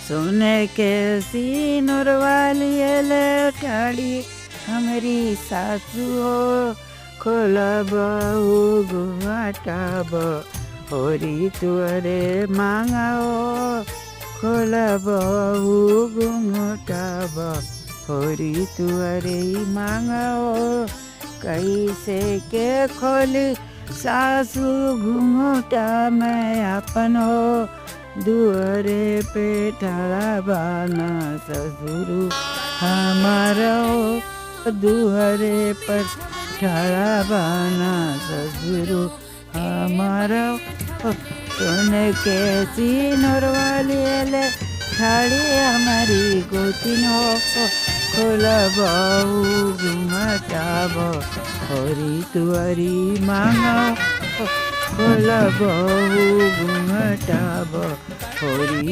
सोने के सिनुर वाली लटाड़ी हमारी सासू हो खोलब घुमाटाब होरी तुअरे मांगाओ खोलब घुमटाब होरी तुअरे मांगाओ कैसे के खोली सासू घुमटा में अपन हो दुअरे पे ठाड़ा बाना ससुरु हमारा दुअरे पर ठाड़ा बाना ससुरु हमारा सोने के सिनुर वाली ठाड़ी हमारी गोतिन हो खोलब घुमटाब होरी तुअरी मांगाओ खोलब घुमटाब होरी